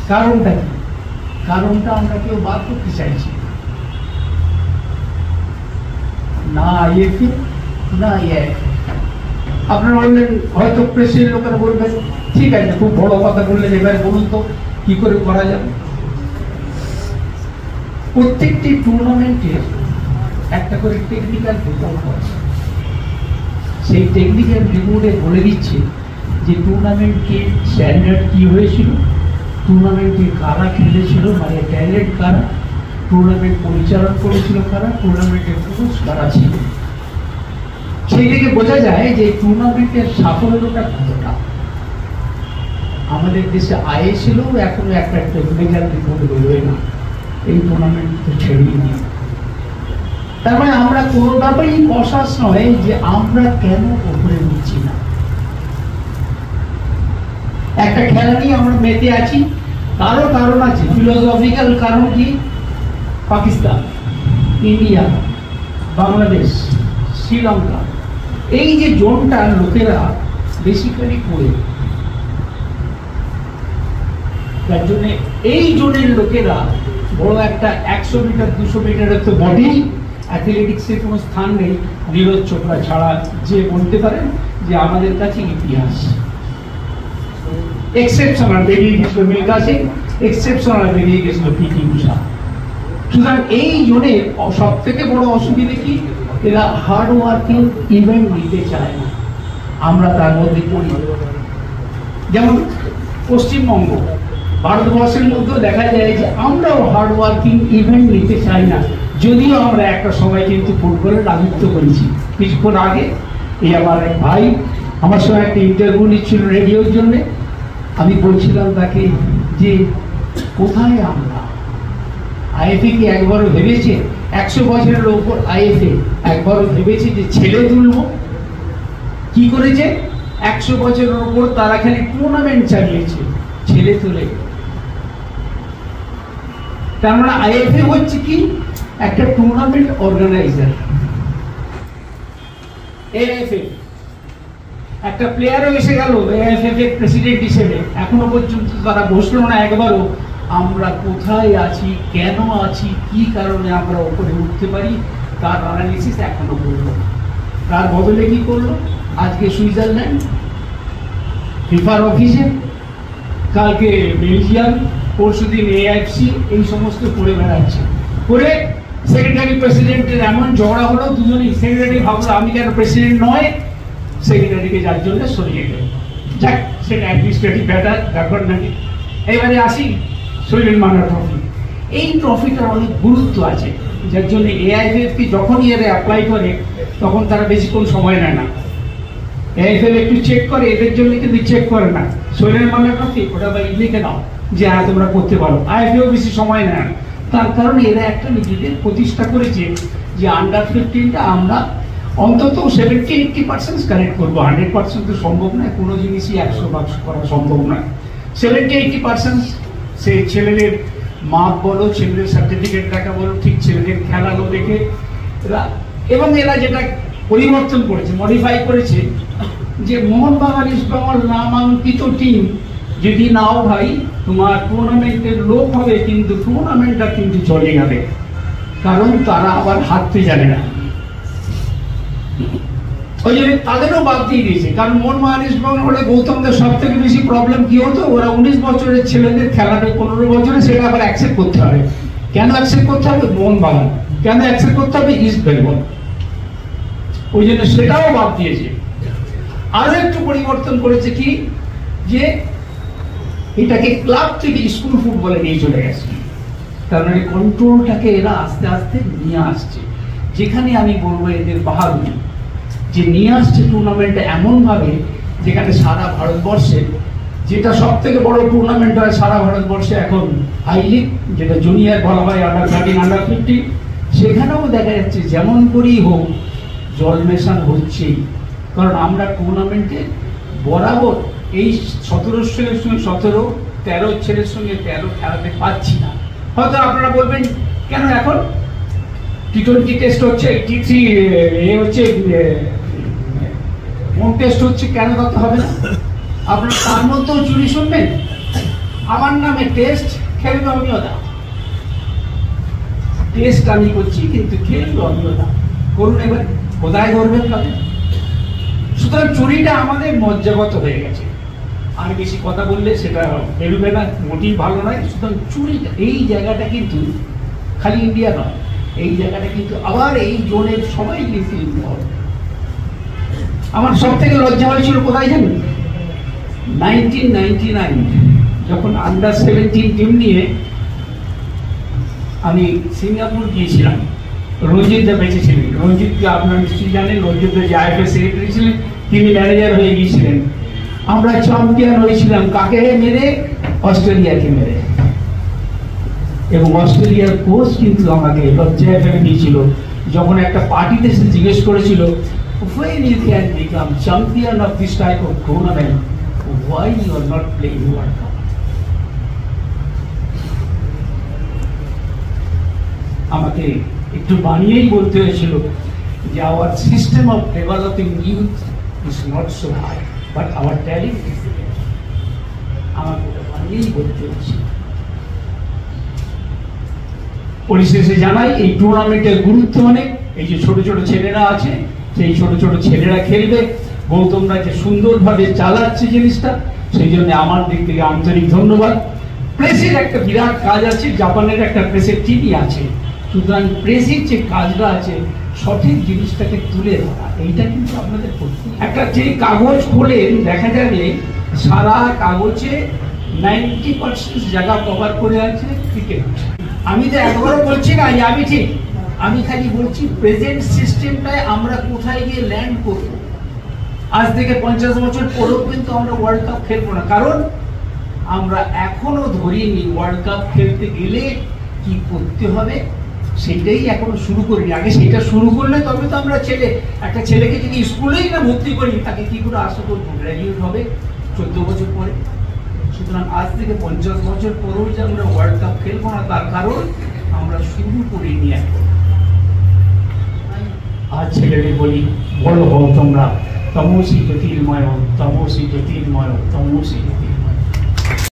কারণটা কি? কারণটা আমরা কেউ বাদ করতে চাইছি না, আইএফএ না এআইএফএ। আপনারা বললেন, হয়তো প্রেসিডেন্ট লোকেরা বলবেন ঠিক আছে, খুব বড় কথা বললেন, এবারে বলুন তো কি করে করা যাবে। প্রত্যেকটি টুর্নামেন্টের একটা করে টেকনিক্যাল রিপোর্ট আছে। সেই টেকনিক্যাল রিপোর্টে বলে দিচ্ছে যে টুর্নামেন্টকে স্ট্যান্ডার্ড কি হয়েছিল, টুর্নামেন্টে কারা খেলেছিল, মানে ট্যালেন্ট কারা, টুর্নামেন্ট পরিচালনা করেছিল কারা, টুর্নামেন্টের কোচ কারা ছিল। সেই থেকে বোঝা যায় যে টুর্নামেন্টের সাফল্যটা কতটা। আমাদের দেশে আইএসএলও এখনো একটা টেকনিক্যাল রিপোর্ট বেরোয় না, এই টুর্নামেন্ট তো ছেড়েই নিয়ে। তার মানে আমরা কোনো ব্যাপারেই কশাস নয় যে আমরা কেন ওপরে নিচ্ছি না। একটা খেলা নিয়ে আমরা মেতে আছি, তারও কারণ আছে, ফিলোসফিক্যাল কারণ কি? পাকিস্তান, ইন্ডিয়া, বাংলাদেশ, শ্রীলঙ্কা, এই যে জোনটার লোকেরা বেসিক্যালি করে, তার জন্য এই জোনের লোকেরা বড় একটা 100 মিটার 200 মিটারের তো বডি অ্যাথলেটিক্সের কোনো স্থান নেই নীরজ চোপড়া ছাড়া, যে বলতে পারেন যে আমাদের কাছে ইতিহাস। এক্সেপশনাল বেরিয়ে গেছিল মিল্খা সিং, এক্সেপশনাল বেরিয়ে গেছিল পিটি উষা। সুতরাং এই জোনের সব থেকে বড় অসুবিধা কি? এরা হার্ড ওয়ার্কিং ইভেন্ট নিতে চায় না, আমরা তার মধ্যে পড়ি। যেমন পশ্চিমবঙ্গ, ভারতবর্ষের মধ্যেও দেখা যায় যে আমরাও হার্ড ওয়ার্কিং ইভেন্ট নিতে চাই না, যদিও আমরা একটা সময় কিন্তু ফুটবলের রাজত্ব করেছি। কিছুক্ষণ আগে এই আমার এক ভাই আমার সঙ্গে একটা ইন্টারভিউ নিচ্ছিল রেডিওর জন্য। আমি বলছিলাম তাকে যে কোথায় আমরা, আইএফএ কি একবারও ভেবেছে 100 বছরের ওপর আইএফএ একবারও ভেবেছে যে ছেলে তুলব? কি করেছে? 100 বছরের ওপর তারা খালি টুর্নামেন্ট চালিয়েছে, ছেলে তুলে। তার মানে আইএফএ হচ্ছে কি? একটা টুর্নামেন্ট অর্গানাইজার। এআইএফএ একটা প্লেয়ারও এসে গেল এআইএফএ এর প্রেসিডেন্ট হিসেবে, এখনো পর্যন্ত তারা বসলো না একবারও আমরা কোথায় আছি, কেন আছি, কি কারণে আমরা উপরে উঠতে পারি তার অ্যানালিসিস এখনো করলো। তার বদলে কি করলো? আজকে সুইজারল্যান্ড ফিফার অফিসে, কালকে বেলজিয়াম, পরশুদিন এআইএফসি, এই সমস্ত করে বেড়াচ্ছে। করে সেক্রেটারি প্রেসিডেন্টের এমন ঝগড়া হলো, দুজনেই সেক্রেটারি ভাবলো আমি কেন প্রেসিডেন্ট নয়, সেক্রেটারিকে যার জন্য সরিয়ে গেল। যাক, সেটা অ্যাডমিনিস্ট্রেটিভ ব্যাপার নাকি। এবারে আসি শৈলেন মান্না ট্রফি। এই ট্রফিটার অনেক গুরুত্ব আছে, যার জন্য এআইএফএফ যখনই এরা অ্যাপ্লাই করে তখন তারা বেশিক্ষণ সময় নেয় না। এআইএফএফ একটু চেক করে, এদের জন্য কিন্তু চেক করে না। শৈলেন মান্না ট্রফি ওটা বা লিখে নাও যে হ্যাঁ তোমরা করতে পারো, আইএফএফ বেশি সময় নেয় না। তার কারণে এরা একটা নিজেদের প্রতিষ্ঠা করেছে যে আন্ডার 15টা আমরা অন্তত 70-80% কালেক্ট করবো। 100% তো সম্ভব নয়, কোনো জিনিসই 100% করা সম্ভব নয়। 70-80% সে ছেলেদের মাপ বলো, ছেলেদের সার্টিফিকেট দেখা বলো, ঠিক ছেলেদের খেলানো দেখে এরা। এবং এরা যেটা পরিবর্তন করেছে, মডিফাই করেছে, যে মোহনবাগান ইস্ট বেঙ্গল নামাঙ্কিত টিম যদি নাও ভাই তোমার টুর্নামেন্টের লোক হবে, কিন্তু টুর্নামেন্টটা কিন্তু চলে যাবে, কারণ তারা আবার হারতে জানে না। ওই জন্য তাদেরও বাদ দিয়ে দিয়েছে। কারণ মোহনবাগান ইস্ট বেঙ্গল হলে গৌতমদের সব থেকে বেশি প্রবলেম কি হতো, ওরা 19 বছরের ছেলেদের খেলাটা 15 বছরে সেটা আবার অ্যাকসেপ্ট করতে হবে। কেন অ্যাকসেপ্ট করতে হবে? মোহনবাগান। কেন অ্যাকসেপ্ট করতে হবে? ইস্ট বেঙ্গল। ওই জন্য সেটাও বাদ দিয়েছে। আরো একটু পরিবর্তন করেছে কি, যে এটাকে ক্লাব থেকে স্কুল ফুটবলে নিয়ে চলে গেছে। তার মানে কন্ট্রোলটাকে এরা আস্তে আস্তে নিয়ে আসছে। যেখানে আমি বলবো এদের বাহাদুরি, যে নিয়ে আসছে টুর্নামেন্টে এমন ভাবে যেখানে সারা ভারতবর্ষে যেটা সব থেকে বড় টুর্নামেন্ট হয় সারা ভারতবর্ষে এখন আই লিগ, যেটা জুনিয়র বলা হয়, আন্ডার 13, আন্ডার 15, সেখানেও দেখা যাচ্ছে যেমন করেই হোক জল মেশান হচ্ছেই। কারণ আমরা টুর্নামেন্টে বরাবর এই 17 ছেলের সঙ্গে 17, 13 ছেলের সঙ্গে 13 খেলাতে পাচ্ছি না। হয়তো আপনারা বলবেন কেন এখন টি20 টেস্ট হচ্ছে, টি3 হচ্ছে, মক টেস্ট হচ্ছে, কেন করতে হবে না? আপনারা তার মধ্যেও চুরি শুনবেন আমার নামে টেস্ট, খেলবে অমিয়তা। টেস্ট আমি করছি কিন্তু খেলবে অমিয়তা। করুন এবার, কোথায় করবেন তাহলে? সুতরাং চুরিটা আমাদের মজ্জাগত হয়ে গেছে। আর বেশি কথা বললে সেটা বেরোবে না, মোটেই ভালো নয়। সুতরাং চুরিটা, এই জায়গাটা কিন্তু খালি ইন্ডিয়া নয়, এই জায়গাটা কিন্তু আবার এই জোনের সবাই কিন্তু ইনভলভ। আমার সব থেকে লজ্জা হয়েছিল কোথায় জানেন? 1999 যখন আন্ডার 17 টিম নিয়ে আমি সিঙ্গাপুর গিয়েছিলাম। রঞ্জিত বেঁচে ছিলেন, রঞ্জিতকে আপনারা নিশ্চয়ই জানেন, রঞ্জিত যে আইএফএ সেক্রেটারি ছিলেন, তিনি ম্যানেজার হয়ে গিয়েছিলেন। আমরা চ্যাম্পিয়ন হয়েছিলাম কাকে মেরে? অস্ট্রেলিয়াকে মেরে। এবং অস্ট্রেলিয়ার কোচ কিন্তু আমাকে লজ্জায় ফেলে দিয়েছিল যখন একটা পার্টিতে সে জিজ্ঞেস করেছিল, when you can become champion of this type of tournament, why you are not playing World Cup? আমাকে একটু বানিয়েই বলতে হয়েছিল যে our system of developing youth is not so high, but our talent is there. আমাকে বানিয়েই বলতে হয়েছিল। পরিশেষে জানাই, এই টুর্নামেন্টের গুরুত্ব অনেক। এই যে ছোট ছোট ছেলেরা আছে, সেই ছোট ছোট ছেলেরা খেলবে। গৌতমরা যে সুন্দরভাবে চালাচ্ছে জিনিসটা, সেই জন্য আমার দিক থেকে আন্তরিক ধন্যবাদ। প্রেসের একটা বিরাট কাজ আছে, জাপানের একটা প্রেসের টিভি আছে। সুতরাং প্রেসের যে কাজটা আছে, সঠিক জিনিসটাকে তুলে ধরা, এইটা কিন্তু আপনাদের করতে। একটা যে কাগজ খোলেন দেখা যাবে সারা কাগজে 90% জায়গা কভার করে আছে ক্রিকেট। আমি তো একবারও বলছি না যে আমি ঠিক, আমি খালি বলছি প্রেজেন্ট সিস্টেমটায় আমরা কোথায় গিয়ে ল্যান্ড করব। আজ থেকে 50 বছর পরেও কিন্তু আমরা ওয়ার্ল্ড কাপ খেলবো না, কারণ আমরা এখনো ধরিনি ওয়ার্ল্ড কাপ খেলতে গেলে কি করতে হবে, সেটাই এখনো শুরু করিনি। আগে সেটা শুরু করলে তবে তো আমরা একটা ছেলেকে যদি স্কুলেই না ভর্তি করি, তাকে কি করে আশা করবো গ্র্যাজুয়েট হবে 14 বছর পরে। সুতরাং আজ থেকে 50 বছর পরেও যে আমরা ওয়ার্ল্ড কাপ খেলবো না, তার কারণ আমরা শুরু করিনি এখন। আজ ছেলেদের বলি, বড় হও তোমরা, তমসি জ্যোতির্ময়, তমসি জ্যোতির্ময়, তমসি